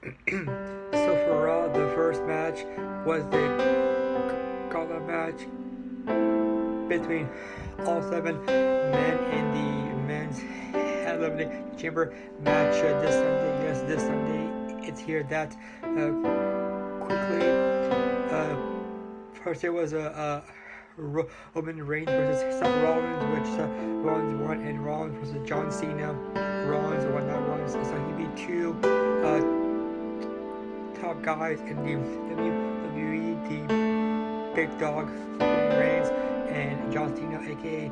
So for Raw, the first match was the gauntlet match between all seven men in the men's elimination chamber match this Sunday. Yes, this Sunday it's here. That quickly. First, it was a Roman Reigns versus Seth Rollins, which Rollins won, and Rollins versus John Cena. Rollins won that one, so he beat two top guys in the WWE, the big dog Roman Reigns and John Cena, aka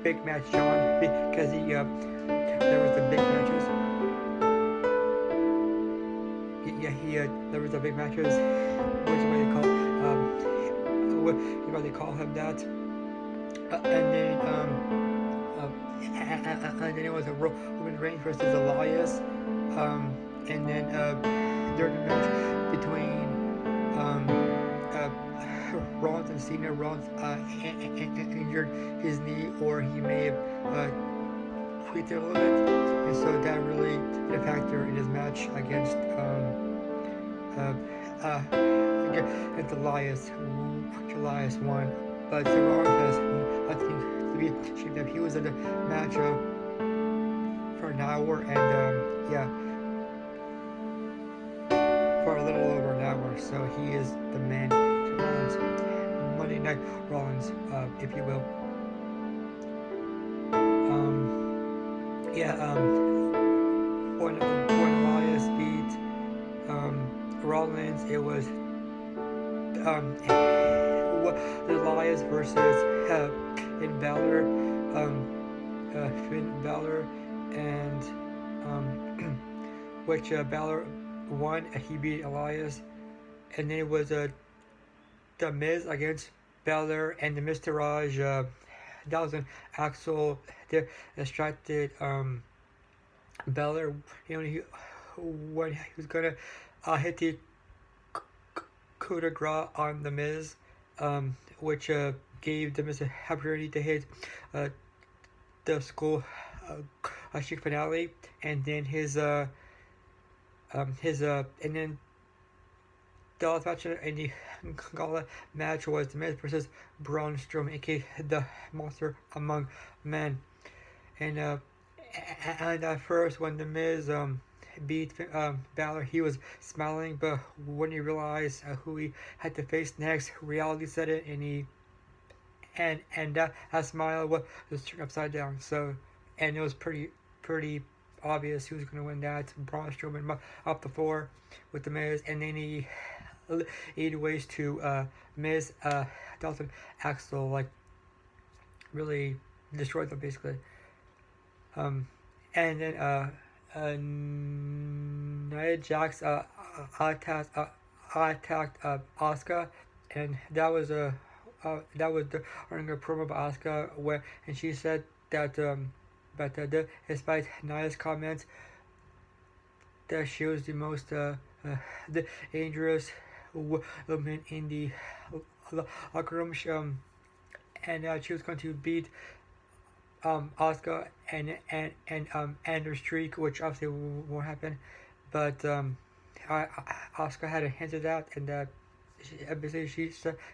Big Match John, because there was the big matches. Yeah, there was the big matches. What's what they call what they call him that? And then it was a Roman Reigns versus Elias. And then during the match between Rollins and Cena, Rollins injured his knee, or he may have tweaked it a little bit, and so that really did a factor in his match against Elias, which Elias won. But Seth Rollins has nothing to be ashamed of. He was in the match for an hour, and yeah, for a little over an hour. So he is the man. Rollins, Monday Night Rollins, if you will. When Elias beat Rollins, it was Elias versus Finn Balor, and which Balor won. He beat Elias, and then it was The Miz against Balor, and the Miztourage. That was an Axel distracted Balor. When he was gonna hit the coup de grace on the Miz, which gave the Miz an opportunity to hit the school chic finale, and then and then the last match in the gala match was The Miz versus Braun Strowman, aka the Monster Among Men. And at first, when The Miz beat Balor, he was smiling, but when he realized who he had to face next, reality set in, and that smile was turned upside down. So, and it was pretty obvious who was going to win that. Braun Strowman up the floor with The Miz, and then he 8 ways to Miz Dalton Axel, like really destroyed them basically. And then Nia Jax attacked Asuka, and that was during a promo by Asuka, where and she said that despite Nia's comments that she was the most the dangerous woman in the locker room, and she was going to beat Asuka and her streak, which obviously won't happen. But Asuka had a hint of that, and that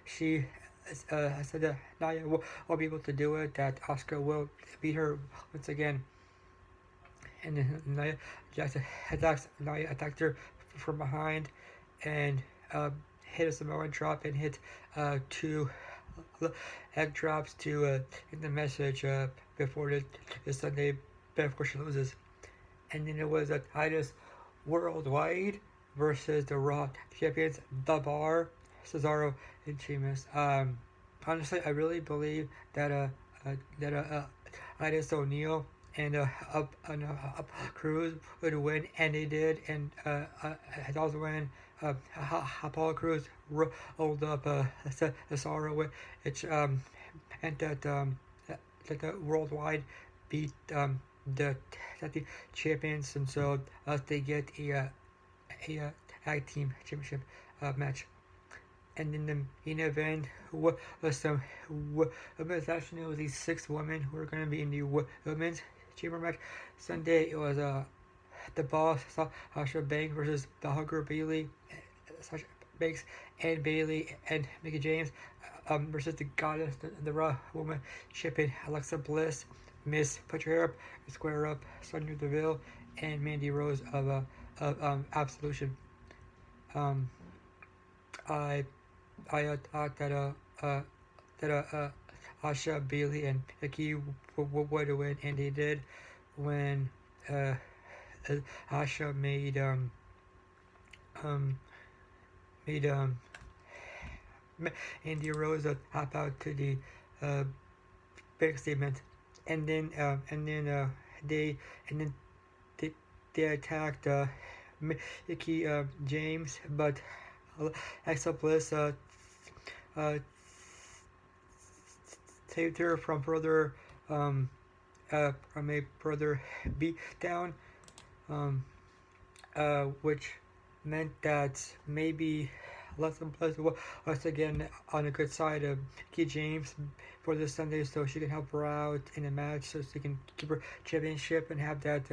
she said that Nia will be able to do it. That Asuka will beat her once again. And then Nia attacked her from behind, and hit a Samoan drop and hit 2 egg drops to in the message before the Sunday before she loses. And then it was Titus Worldwide versus the Raw champions, The Bar, Cesaro, and Sheamus. Honestly, I really believe that Titus O'Neil and up Cruz would win, and they did, and it also when Apollo Cruz rolled up Cesaro, which and that the Worldwide beat the champions, and so they get a tag team championship match. And in the main event was some women's action. It was these 6 women who were going to be in the women's chamber match. Sunday it was the boss, Sasha Banks versus the Hugger Bailey, Sasha Banks and Bailey and Mickey James versus the Goddess, the Raw Woman, Shipping, Alexa Bliss, Miss Put Your Hair Up, Square Up, Sonya Deville, and Mandy Rose of Absolution. Um, I thought that Asha, Bailey, and Nikki would win, and they did when uh, Asha um, made Andy Rose hop out to the uh, big statement, and then they and then they attacked Mickey James, but Alexa Bliss uh, saved her from a further beat down, which meant that maybe Alexa Bliss was again on the good side of Mickey James for this Sunday, so she can help her out in a match, so she can keep her championship and have that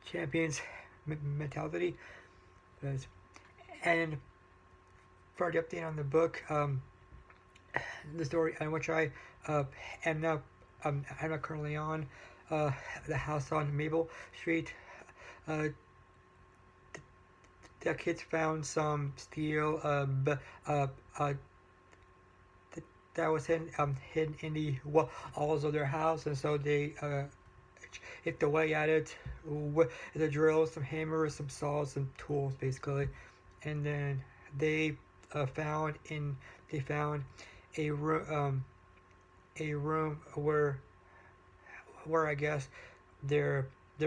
champions mentality. And for the update on the book, the story on which I am now I'm not currently on, the house on Maple Street. Uh, the kids found some steel that was hidden in the walls of their house, and so they chipped away at it with the drill, some hammers, some saws, some tools, basically. And then they found a room where I guess their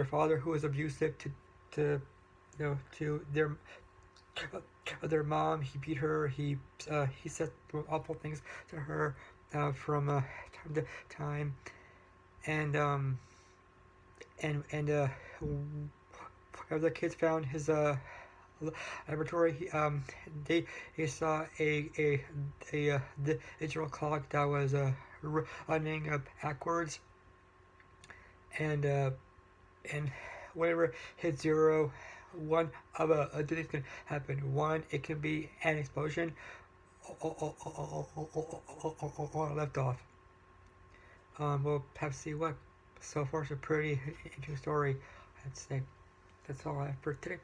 father, who was abusive to their mom. He beat her. He said awful things to her from time to time, and where the kids found his laboratory, they saw a digital clock that was running backwards, and whenever it hits zero, one of a two things can happen. One, it can be an explosion, or left off. We'll have to see what. So far, it's a pretty interesting story, I'd say. That's all I have for today.